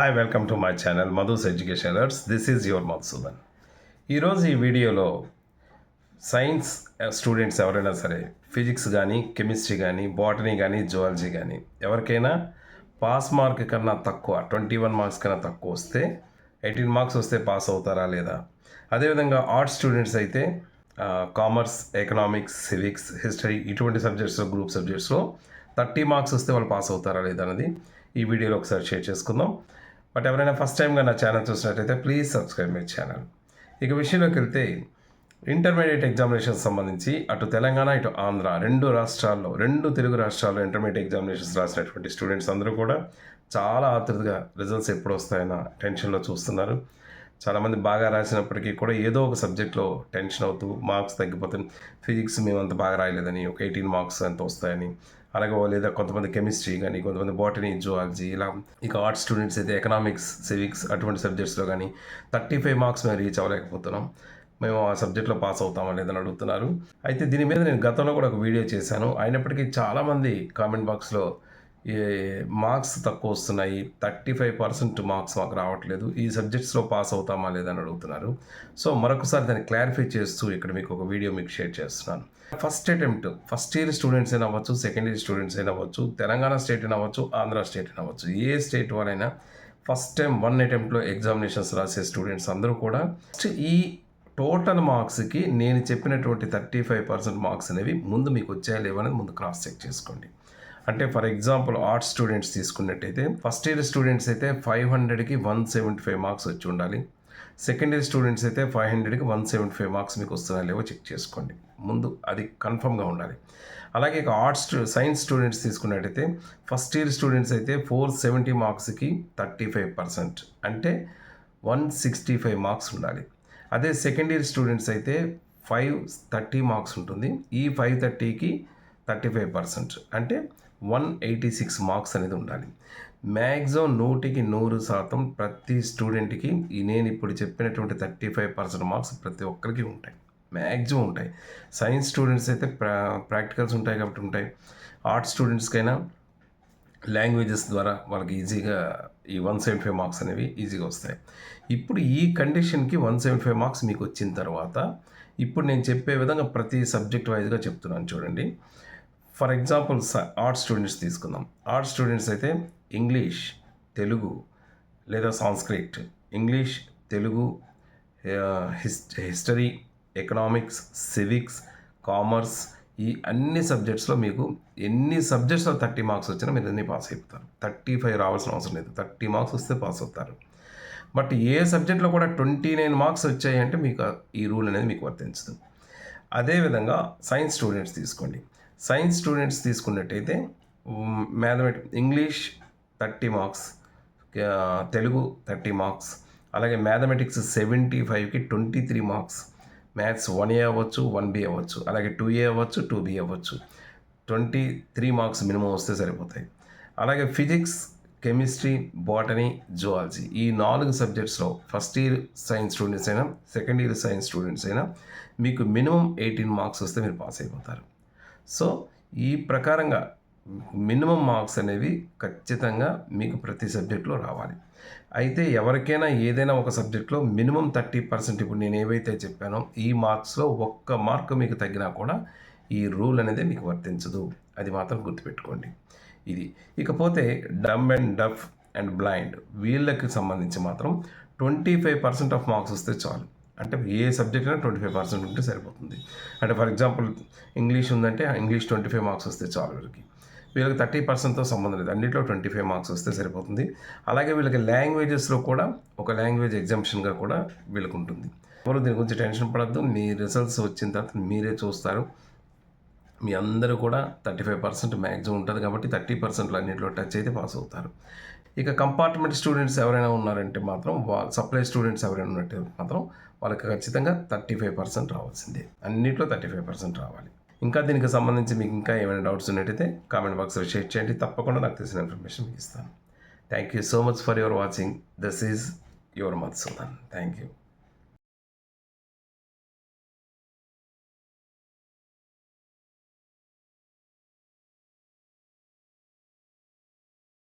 Hi welcome to my channel Madhus education లర్స్. This is your Madhusudan. ఈరోజు ఈ వీడియోలో సైన్స్ స్టూడెంట్స్ ఎవరైనా సరే ఫిజిక్స్ కానీ కెమిస్ట్రీ కానీ బాటనీ కానీ జువాలజీ కానీ ఎవరికైనా పాస్ మార్క్ కన్నా తక్కువ 21 మార్క్స్ కన్నా తక్కువ వస్తే 18 మార్క్స్ వస్తే పాస్ అవుతారా లేదా, అదేవిధంగా ఆర్ట్స్ స్టూడెంట్స్ అయితే కామర్స్, ఎకనామిక్స్, సివిక్స్, హిస్టరీ ఇటువంటి సబ్జెక్ట్స్లో గ్రూప్ సబ్జెక్ట్స్లో 30 మార్క్స్ వస్తే వాళ్ళు పాస్ అవుతారా లేదా అనేది ఈ వీడియోలో ఒకసారి షేర్ చేసుకుందాం. బట్ ఎవరైనా ఫస్ట్ టైంగా నా ఛానల్ చూసినట్టయితే ప్లీజ్ సబ్స్క్రైబ్ మై ఛానల్. ఇక విషయంలోకి వెళ్తే ఇంటర్మీడియట్ ఎగ్జామినేషన్స్ సంబంధించి అటు తెలంగాణ ఇటు ఆంధ్ర రెండు తెలుగు రాష్ట్రాల్లో ఇంటర్మీడియట్ ఎగ్జామినేషన్స్ రాసినటువంటి స్టూడెంట్స్ అందరూ కూడా చాలా ఆతృతగా రిజల్ట్స్ ఎప్పుడు వస్తాయన్న టెన్షన్లో చూస్తున్నారు. చాలామంది బాగా రాసినప్పటికీ కూడా ఏదో ఒక సబ్జెక్ట్లో టెన్షన్ అవుతూ మార్క్స్ తగ్గిపోతుంది. ఫిజిక్స్ మేము అంత బాగా రాయలేదని ఒక 18 మార్క్స్ ఎంత వస్తాయని, అలాగే లేదా కొంతమంది కెమిస్ట్రీ కానీ, కొంతమంది బాటనీ, జువాలజీ, ఇలా ఇక ఆర్ట్స్ స్టూడెంట్స్ అయితే ఎకనామిక్స్, సివిక్స్ అటువంటి సబ్జెక్ట్స్లో కానీ 35 మార్క్స్ మేము రీచ్ అవ్వలేకపోతున్నాం, మేము ఆ సబ్జెక్ట్లో పాస్ అవుతామా లేదని అడుగుతున్నారు. అయితే దీని మీద నేను గతంలో కూడా ఒక వీడియో చేశాను. అయినప్పటికీ చాలామంది కామెంట్ బాక్స్లో మార్క్స్ తక్కువ వస్తున్నాయి, 35% మార్క్స్ మాకు రావట్లేదు, ఈ సబ్జెక్ట్స్లో పాస్ అవుతామా లేదని అడుగుతున్నారు. సో మరొకసారి దాన్ని క్లారిఫై చేస్తూ ఇక్కడ మీకు ఒక వీడియో మీకు షేర్ చేస్తున్నాను. ఫస్ట్ ఇయర్ స్టూడెంట్స్ అయినా అవ్వచ్చు, సెకండ్ ఇయర్ స్టూడెంట్స్ అయినా అవ్వచ్చు, తెలంగాణ స్టేట్ అయినా అవ్వచ్చు, ఆంధ్ర స్టేట్ అయినా అవ్వచ్చు, ఏ స్టేట్ వాళ్ళైనా ఫస్ట్ టైం 1 అటెంప్ట్లో ఎగ్జామినేషన్స్ రాసే స్టూడెంట్స్ అందరూ కూడా ఈ టోటల్ మార్క్స్కి నేను చెప్పినటువంటి 35% మార్క్స్ అనేవి ముందు మీకు వచ్చాయా లేవనేది ముందు క్రాస్ చెక్ చేసుకోండి. అంటే ఫర్ ఎగ్జాంపుల్ ఆర్ట్స్ స్టూడెంట్స్ తీసుకున్నట్టయితే ఫస్ట్ ఇయర్ స్టూడెంట్స్ అయితే 500కి 175 మార్క్స్ వచ్చి ఉండాలి. సెకండ్ ఇయర్ స్టూడెంట్స్ అయితే 500కి 175 మార్క్స్ మీకు వస్తున్నాయో లేవో చెక్ చేసుకోండి, ముందు అది కన్ఫర్మ్గా ఉండాలి. అలాగే ఇక సైన్స్ స్టూడెంట్స్ తీసుకున్నట్టయితే ఫస్ట్ ఇయర్ స్టూడెంట్స్ అయితే 470 మార్క్స్కి 35% అంటే 165 మార్క్స్ ఉండాలి. అదే సెకండ్ ఇయర్ స్టూడెంట్స్ అయితే 530 మార్క్స్ ఉంటుంది. ఈ 530కి 35% అంటే 186 మార్క్స్ అనేది ఉండాలి. మ్యాక్సిమం 100% ప్రతి స్టూడెంట్కి నేను ఇప్పుడు చెప్పినటువంటి 35% మార్క్స్ ప్రతి ఒక్కరికి ఉంటాయి, మ్యాక్సిమం ఉంటాయి. సైన్స్ స్టూడెంట్స్ అయితే ప్రాక్టికల్స్ ఉంటాయి కాబట్టి ఉంటాయి. ఆర్ట్స్ స్టూడెంట్స్కైనా లాంగ్వేజెస్ ద్వారా వాళ్ళకి ఈజీగా ఈ 175 మార్క్స్ అనేవి ఈజీగా వస్తాయి. ఇప్పుడు ఈ కండిషన్కి 175 మార్క్స్ మీకు వచ్చిన తర్వాత ఇప్పుడు నేను చెప్పే విధంగా ప్రతి సబ్జెక్ట్ వైజ్గా చెప్తున్నాను చూడండి. ఫర్ ఎగ్జాంపుల్ ఆర్ట్స్ స్టూడెంట్స్ తీసుకుందాం. ఆర్ట్స్ స్టూడెంట్స్ అయితే ఇంగ్లీష్, తెలుగు లేదా Sanskrit, English, Telugu, history, economics, civics, commerce, ఈ అన్ని సబ్జెక్ట్స్లో మీకు ఎన్ని సబ్జెక్ట్స్లో 30 మార్క్స్ వచ్చినా మీరు అన్నీ పాస్ అయిపోతారు. 35 రావాల్సిన అవసరం లేదు, 30 మార్క్స్ వస్తే పాస్ అవుతారు. బట్ ఏ సబ్జెక్ట్లో కూడా 29 మార్క్స్ వచ్చాయి అంటే మీకు ఈ రూల్ అనేది మీకు వర్తించదు. అదేవిధంగా సైన్స్ స్టూడెంట్స్ తీసుకోండి. సైన్స్ స్టూడెంట్స్ తీసుకున్నట్టయితే ఇంగ్లీష్ 30 మార్క్స్, తెలుగు 30 మార్క్స్, అలాగే మ్యాథమెటిక్స్ 75కి 23 మార్క్స్, మ్యాథ్స్ 1A అవ్వచ్చు, 1B అవ్వచ్చు, అలాగే 2A అవ్వచ్చు, 2B అవ్వచ్చు, 23 మార్క్స్ మినిమం వస్తే సరిపోతాయి. అలాగే ఫిజిక్స్, కెమిస్ట్రీ, బాటనీ, జువాలజీ ఈ 4 సబ్జెక్ట్స్లో ఫస్ట్ ఇయర్ సైన్స్ స్టూడెంట్స్ అయినా సెకండ్ ఇయర్ సైన్స్ స్టూడెంట్స్ అయినా మీకు మినిమం 18 మార్క్స్ వస్తే మీరు పాస్ అయిపోతారు. సో ఈ ప్రకారంగా మినిమం మార్క్స్ అనేవి ఖచ్చితంగా మీకు ప్రతి సబ్జెక్ట్లో రావాలి. అయితే ఎవరికైనా ఏదైనా ఒక సబ్జెక్ట్లో మినిమం 30%, ఇప్పుడు నేను ఏవైతే చెప్పానో ఈ మార్క్స్లో ఒక్క మార్క్ మీకు తగ్గినా కూడా ఈ రూల్ అనేది మీకు వర్తించదు, అది మాత్రం గుర్తుపెట్టుకోండి. ఇది ఇకపోతే డమ్ అండ్ డఫ్ అండ్ బ్లైండ్ వీళ్ళకి సంబంధించి మాత్రం 25% ఆఫ్ మార్క్స్ వస్తే చాలు. అంటే ఏ సబ్జెక్ట్ అయినా 25% ఉంటే సరిపోతుంది. అంటే ఫర్ ఎగ్జాంపుల్ ఇంగ్లీష్ ఉందంటే ఇంగ్లీష్ 25 మార్క్స్ వస్తే చాలు. వీళ్ళకి 30%తో సంబంధం లేదు, అన్నింటిలో 25 మార్క్స్ వస్తే సరిపోతుంది. అలాగే వీళ్ళకి లాంగ్వేజెస్లో కూడా ఒక లాంగ్వేజ్ ఎగ్జామ్షన్గా కూడా వీళ్ళకి ఉంటుంది. ఎవరు దీని గురించి టెన్షన్ పడద్దు, మీ రిజల్ట్స్ వచ్చిన తర్వాత మీరే చూస్తారు. మీ అందరూ కూడా 35% మ్యాక్సిమం ఉంటుంది కాబట్టి 30%లో అన్నింటిలో టచ్ అయితే పాస్ అవుతారు. ఇక కంపార్ట్మెంట్ స్టూడెంట్స్ ఎవరైనా ఉన్నారంటే మాత్రం సప్లై స్టూడెంట్స్ ఎవరైనా ఉన్నట్టు మాత్రం వాళ్ళకి ఖచ్చితంగా 35% రావాల్సిందే, అన్నింటిలో 35% రావాలి. ఇంకా దీనికి సంబంధించి మీకు ఇంకా ఏమైనా డౌట్స్ ఉన్నట్టయితే కామెంట్ బాక్స్లో షేర్ చేయండి, తప్పకుండా నాకు తెలిసిన ఇన్ఫర్మేషన్ మీకు ఇస్తాను. Thank you so much for your watching. This is your Madhusudan. Thank you.